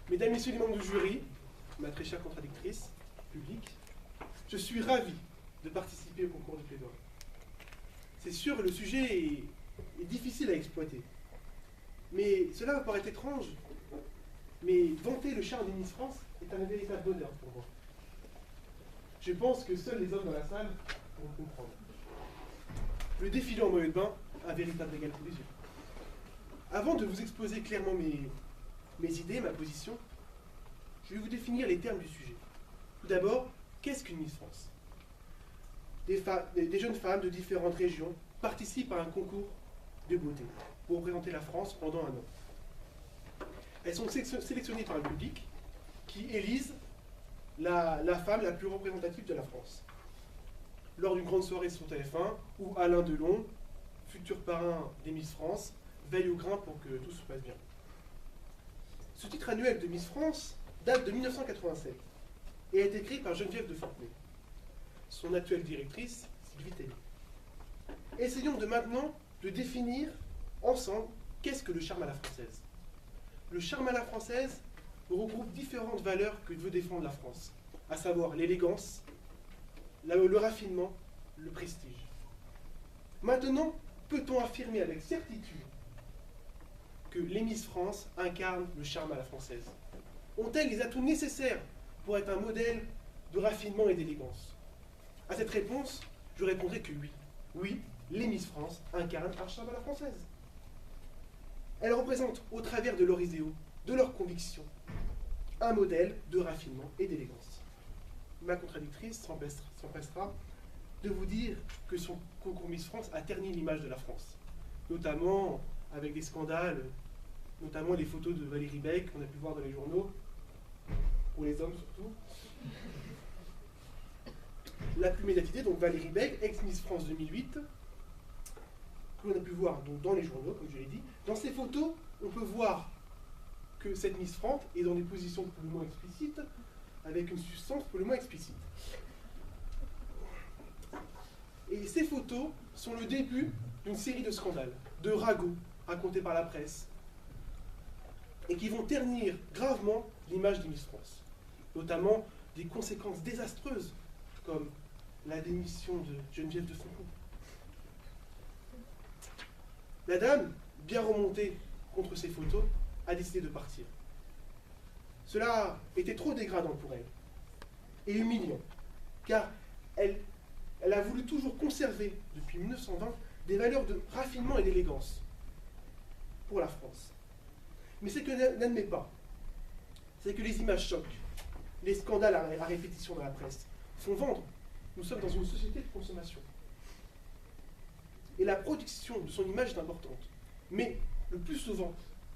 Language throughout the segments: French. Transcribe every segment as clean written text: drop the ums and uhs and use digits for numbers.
Mesdames, Messieurs les membres du jury, ma très chère contradictrice, publique, je suis ravi de participer au concours de plaidoirie. C'est sûr, le sujet est difficile à exploiter. Mais cela va paraître étrange, mais vanter le charme des Miss France est un véritable bonheur pour moi. Je pense que seuls les hommes dans la salle vont comprendre. Le défilé en maillot de bain, un véritable régal pour les yeux. Avant de vous exposer clairement mes idées, ma position, je vais vous définir les termes du sujet. Tout d'abord, qu'est-ce qu'une Miss France? Des jeunes femmes de différentes régions participent à un concours de beauté pour représenter la France pendant un an. Elles sont sélectionnées par le public qui élise la femme la plus représentative de la France. Lors d'une grande soirée sur TF1 où Alain Delon, futur parrain des Miss France, veille au grain pour que tout se passe bien. Ce titre annuel de Miss France date de 1987 et a été créé par Geneviève de Fontenay. Son actuelle directrice, Sylvie Tellier. Essayons de maintenant de définir ensemble qu'est-ce que le charme à la française. Le charme à la française regroupe différentes valeurs que veut défendre la France, à savoir l'élégance, le raffinement, le prestige. Maintenant, peut-on affirmer avec certitude que les Miss France incarnent le charme à la française? Ont-elles les atouts nécessaires pour être un modèle de raffinement et d'élégance? À cette réponse, je répondrai que oui. Oui, les Miss France incarnent un charme à la française. Elles représentent, au travers de leurs idéaux, de leurs convictions, un modèle de raffinement et d'élégance. Ma contradictrice s'empressera de vous dire que son concours Miss France a terni l'image de la France, notamment avec des scandales, notamment les photos de Valérie Beck qu'on a pu voir dans les journaux, pour les hommes surtout. La plus médiatisée, donc Valérie Beck, ex-Miss France 2008, que l'on a pu voir donc, dans les journaux, comme je l'ai dit. Dans ces photos, on peut voir que cette Miss France est dans des positions pour le moins explicites, avec une substance pour le moins explicite. Et ces photos sont le début d'une série de scandales, de ragots racontés par la presse, et qui vont ternir gravement l'image des Miss France, notamment des conséquences désastreuses, comme la démission de Geneviève de Fontenay. La dame, bien remontée contre ces photos, a décidé de partir. Cela était trop dégradant pour elle, et humiliant, car elle a voulu toujours conserver, depuis 1920, des valeurs de raffinement et d'élégance pour la France. Mais ce qu'elle n'admet pas, c'est que les images choquent, les scandales à répétition dans la presse font vendre. Nous sommes dans une société de consommation. Et la protection de son image est importante. Mais le plus souvent,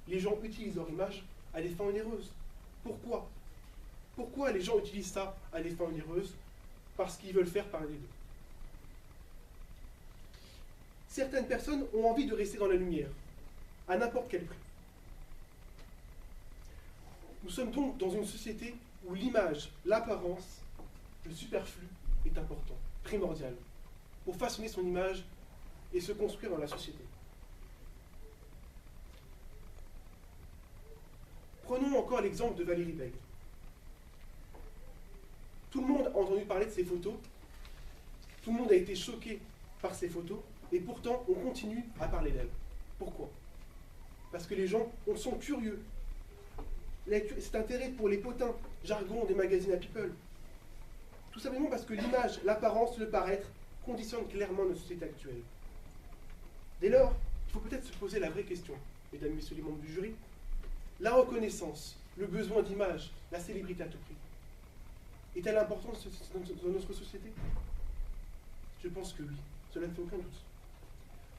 les gens utilisent leur image à des fins onéreuses. Pourquoi? Pourquoi les gens utilisent ça à des fins onéreuses? Parce qu'ils veulent faire parler d'eux. Certaines personnes ont envie de rester dans la lumière, à n'importe quel prix. Nous sommes donc dans une société où l'image, l'apparence, le superflu est important, primordial, pour façonner son image et se construire dans la société. Prenons encore l'exemple de Valérie Beck. Tout le monde a entendu parler de ces photos, tout le monde a été choqué par ces photos, et pourtant on continue à parler d'elle. Pourquoi? Parce que les gens sont curieux. C'est intérêt pour les potins, jargon des magazines à people. Tout simplement parce que l'image, l'apparence, le paraître conditionnent clairement notre société actuelle. Dès lors, il faut peut-être se poser la vraie question, mesdames et messieurs les membres du jury. La reconnaissance, le besoin d'image, la célébrité à tout prix, est-elle importante dans notre société? Je pense que oui, cela ne fait aucun doute.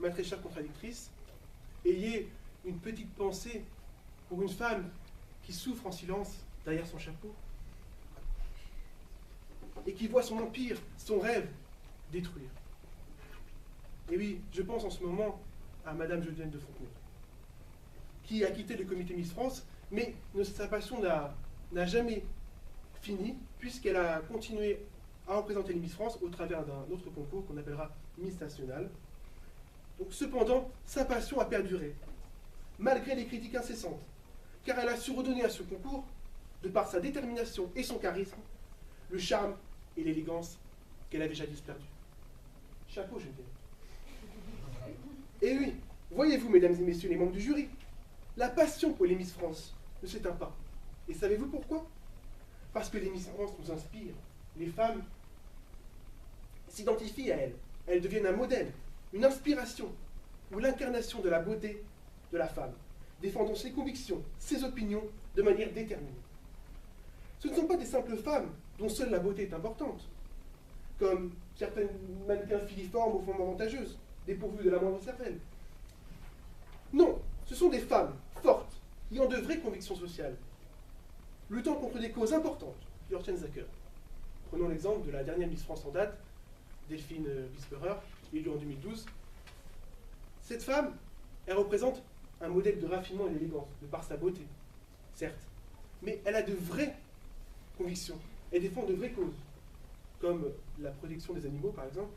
Ma très chère contradictrice, ayez une petite pensée pour une femme qui souffre en silence derrière son chapeau et qui voit son empire, son rêve détruire. Et oui, je pense en ce moment à Madame Geneviève de Fontenay, qui a quitté le comité Miss France, mais sa passion n'a jamais fini, puisqu'elle a continué à représenter les Miss France au travers d'un autre concours qu'on appellera Miss Nationale. Donc, cependant, sa passion a perduré, malgré les critiques incessantes, car elle a su redonner à ce concours de par sa détermination et son charisme, le charme et l'élégance qu'elle avait jadis perdus. Chapeau, Geneviève. Et oui, voyez-vous, mesdames et messieurs les membres du jury, la passion pour les Miss France ne s'éteint pas. Et savez-vous pourquoi? Parce que les Miss France nous inspirent. Les femmes s'identifient à elles. Elles deviennent un modèle, une inspiration, ou l'incarnation de la beauté de la femme, défendant ses convictions, ses opinions de manière déterminée. Ce ne sont pas des simples femmes dont seule la beauté est importante, comme certaines mannequins filiformes aux formes avantageuses, dépourvues de la moindre cervelle. Non, ce sont des femmes fortes, ayant de vraies convictions sociales, luttant contre des causes importantes qui leur tiennent à cœur. Prenons l'exemple de la dernière Miss France en date, Delphine Whisperer, élue en 2012. Cette femme, elle représente un modèle de raffinement et d'élégance, de par sa beauté, certes, mais elle a de vraies convictions, elle défend de vraies causes, comme la protection des animaux par exemple.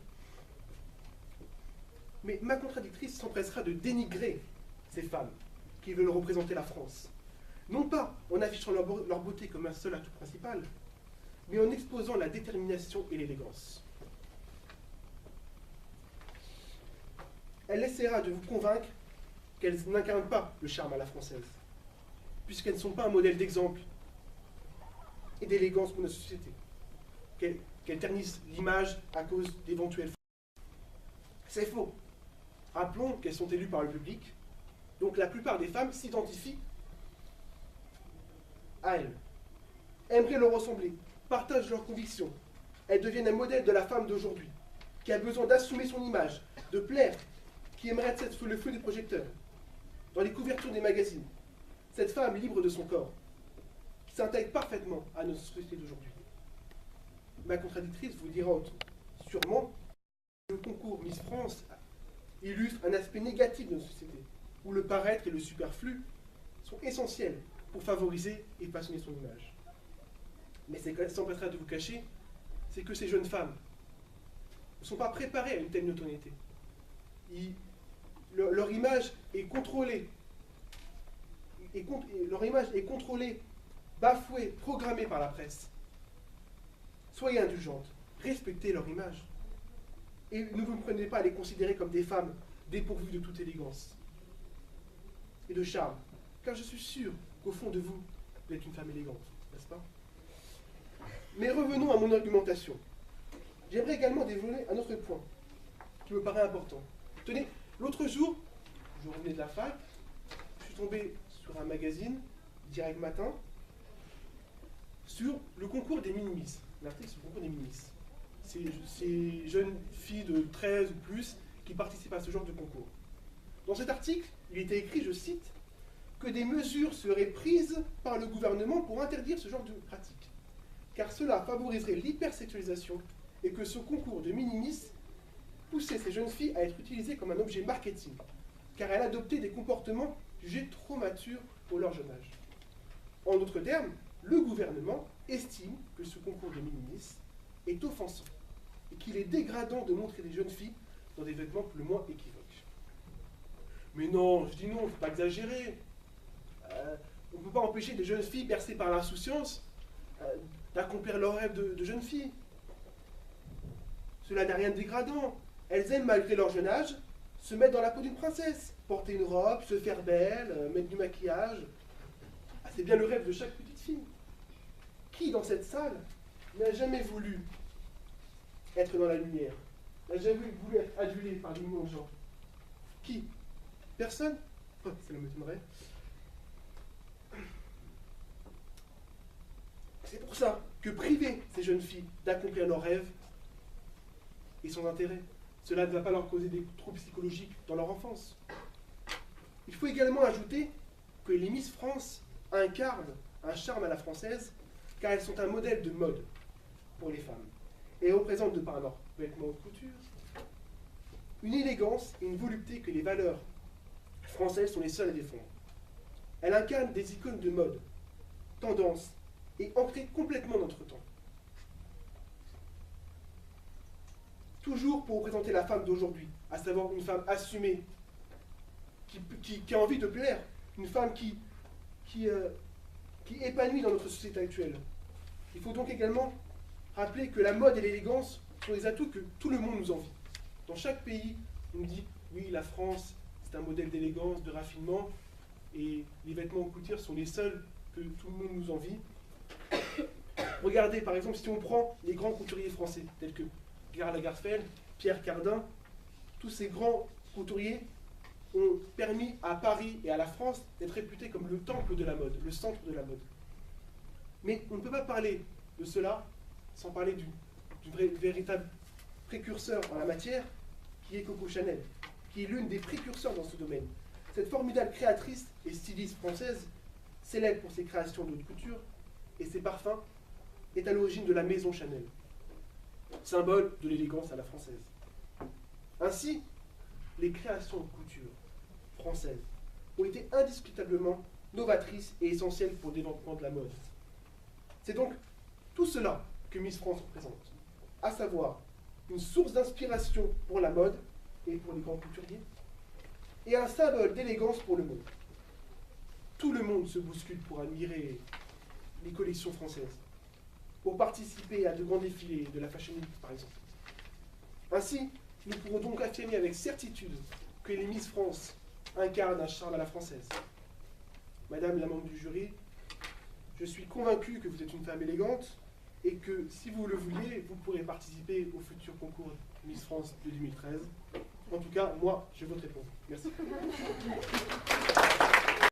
Mais ma contradictrice s'empressera de dénigrer ces femmes qui veulent représenter la France, non pas en affichant leur beauté comme un seul atout principal, mais en exposant la détermination et l'élégance. Elle essaiera de vous convaincre qu'elles n'incarnent pas le charme à la française, puisqu'elles ne sont pas un modèle d'exemple et d'élégance pour notre société, qu'elles ternissent l'image à cause d'éventuels faits. C'est faux. Rappelons qu'elles sont élues par le public, donc la plupart des femmes s'identifient à elles, aimeraient leur ressembler, partagent leurs convictions. Elles deviennent un modèle de la femme d'aujourd'hui, qui a besoin d'assumer son image, de plaire, qui aimerait être sous le feu des projecteurs, dans les couvertures des magazines. Cette femme libre de son corps, qui s'intègre parfaitement à notre société d'aujourd'hui. Ma contradictrice vous dira sûrement que le concours Miss France illustre un aspect négatif de notre société, où le paraître et le superflu sont essentiels pour favoriser et façonner son image. Mais ce qu'elle s'empressera de vous cacher, c'est que ces jeunes femmes ne sont pas préparées à une telle notoriété. Leur image est contrôlée, leur image est contrôlée, bafouée, programmée par la presse. Soyez indulgentes, respectez leur image. Et ne vous prenez pas à les considérer comme des femmes dépourvues de toute élégance et de charme, car je suis sûr qu'au fond de vous, vous êtes une femme élégante, n'est-ce pas? Mais revenons à mon argumentation. J'aimerais également développer un autre point qui me paraît important. Tenez, l'autre jour, je revenais de la fac, je suis tombé sur un magazine, Direct Matin, sur le concours des mini-miss. L'article sur le concours des mini-miss. Ces jeunes filles de 13 ou plus qui participent à ce genre de concours. Dans cet article, il était écrit, je cite, que des mesures seraient prises par le gouvernement pour interdire ce genre de pratique, car cela favoriserait l'hypersexualisation et que ce concours de mini-miss poussait ces jeunes filles à être utilisées comme un objet marketing, car elles adoptaient des comportements jugés trop matures pour leur jeune âge. En d'autres termes, le gouvernement estime que ce concours de mini-miss est offensant et qu'il est dégradant de montrer des jeunes filles dans des vêtements pour le moins équivoques. Mais non, je dis non, il ne faut pas exagérer. On ne peut pas empêcher des jeunes filles bercées par l'insouciance d'accomplir leurs rêves de jeunes filles. Cela n'a rien de dégradant. Elles aiment, malgré leur jeune âge, se mettre dans la peau d'une princesse, porter une robe, se faire belle, mettre du maquillage. Ah, c'est bien le rêve de chaque petite fille. Qui, dans cette salle, n'a jamais voulu être dans la lumière, n'a jamais voulu être adulé par des millions de gens? Qui? Personne? Oh, ça m'étonnerait. C'est pour ça que priver ces jeunes filles d'accomplir leurs rêves est sans intérêt. Cela ne va pas leur causer des troubles psychologiques dans leur enfance. Il faut également ajouter que les Miss France incarnent un charme à la française, car elles sont un modèle de mode pour les femmes, et représentent, de par leurs vêtements haute couture, une élégance et une volupté que les valeurs françaises sont les seules à défendre. Elles incarnent des icônes de mode, tendance, et ancrées complètement dans notre temps. Toujours pour représenter la femme d'aujourd'hui, à savoir une femme assumée, qui a envie de plaire, une femme qui qui épanouit dans notre société actuelle. Il faut donc également rappeler que la mode et l'élégance sont des atouts que tout le monde nous envie. Dans chaque pays, on nous dit oui, la France, c'est un modèle d'élégance, de raffinement, et les vêtements en couture sont les seuls que tout le monde nous envie. Regardez, par exemple, si on prend les grands couturiers français, tels que Karl Lagerfeld, Pierre Cardin, tous ces grands couturiers ont permis à Paris et à la France d'être réputés comme le temple de la mode, le centre de la mode. Mais on ne peut pas parler de cela sans parler du véritable précurseur en la matière, qui est Coco Chanel, qui est l'une des précurseurs dans ce domaine. Cette formidable créatrice et styliste française, célèbre pour ses créations de haute couture et ses parfums, est à l'origine de la maison Chanel, symbole de l'élégance à la française. Ainsi, les créations de couture françaises ont été indiscutablement novatrices et essentielles pour le développement de la mode. C'est donc tout cela que Miss France représente, à savoir une source d'inspiration pour la mode et pour les grands couturiers, et un symbole d'élégance pour le monde. Tout le monde se bouscule pour admirer les collections françaises, pour participer à de grands défilés de la Fashion Week, par exemple. Ainsi, nous pourrons donc affirmer avec certitude que les Miss France incarnent un charme à la française. Madame la membre du jury, je suis convaincu que vous êtes une femme élégante et que, si vous le vouliez, vous pourrez participer au futur concours Miss France de 2013. En tout cas, moi, je voterai pour vous. Merci.